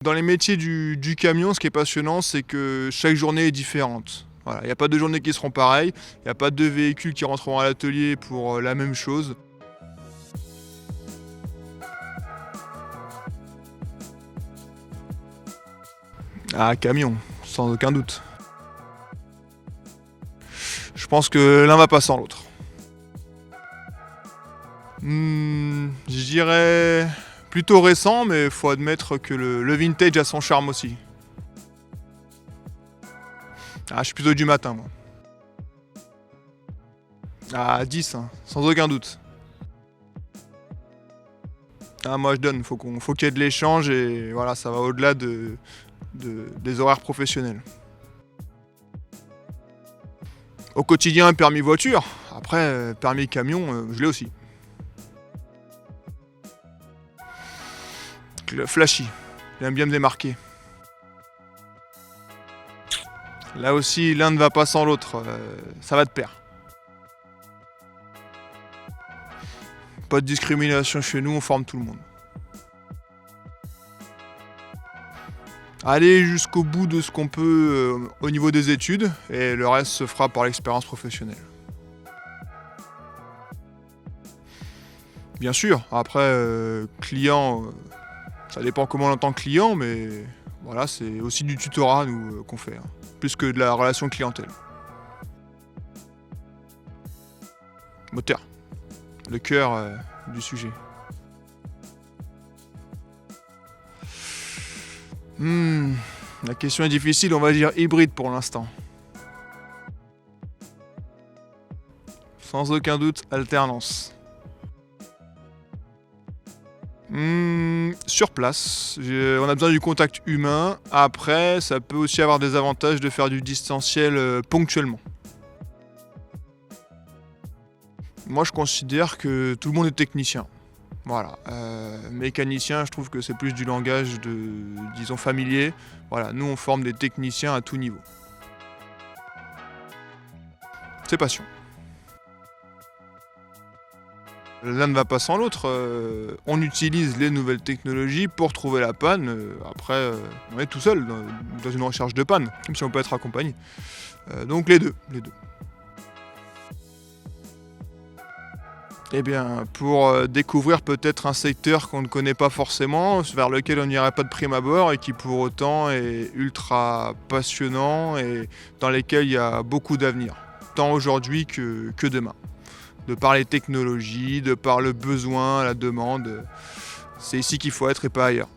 Dans les métiers du camion, ce qui est passionnant, c'est que chaque journée est différente. Voilà, il n'y a pas 2 journées qui seront pareilles, il n'y a pas 2 véhicules qui rentreront à l'atelier pour, la même chose. Ah, camion, sans aucun doute. Je pense que l'un va pas sans l'autre. Je dirais plutôt récent, mais faut admettre que le vintage a son charme aussi. Ah, je suis plutôt du matin, moi. Ah, 10, hein, sans aucun doute. Ah, moi je donne, faut qu'il y ait de l'échange et voilà, ça va au-delà des horaires professionnels. Au quotidien, permis voiture. Après, permis camion, je l'ai aussi. Le flashy, j'aime bien me démarquer. Là aussi, l'un ne va pas sans l'autre, ça va de pair. Pas de discrimination chez nous, on forme tout le monde. Aller jusqu'au bout de ce qu'on peut au niveau des études et le reste se fera par l'expérience professionnelle. Bien sûr, après, client, ça dépend comment on entend client, mais voilà, c'est aussi du tutorat nous qu'on fait, hein, plus que de la relation clientèle. Moteur, le cœur du sujet. La question est difficile, on va dire hybride pour l'instant. Sans aucun doute, alternance. Sur place, on a besoin du contact humain. Après, ça peut aussi avoir des avantages de faire du distanciel ponctuellement. Moi, je considère que tout le monde est technicien. Voilà. Mécanicien, je trouve que c'est plus du langage disons, familier. Voilà, nous, on forme des techniciens à tout niveau. C'est passion. L'un ne va pas sans l'autre. On utilise les nouvelles technologies pour trouver la panne. Après, on est tout seul dans une recherche de panne, même si on peut être accompagné. Donc les deux. Eh bien, pour découvrir peut-être un secteur qu'on ne connaît pas forcément, vers lequel on n'irait pas de prime abord et qui pour autant est ultra passionnant et dans lequel il y a beaucoup d'avenir, tant aujourd'hui que demain. De par les technologies, de par le besoin, la demande, c'est ici qu'il faut être et pas ailleurs.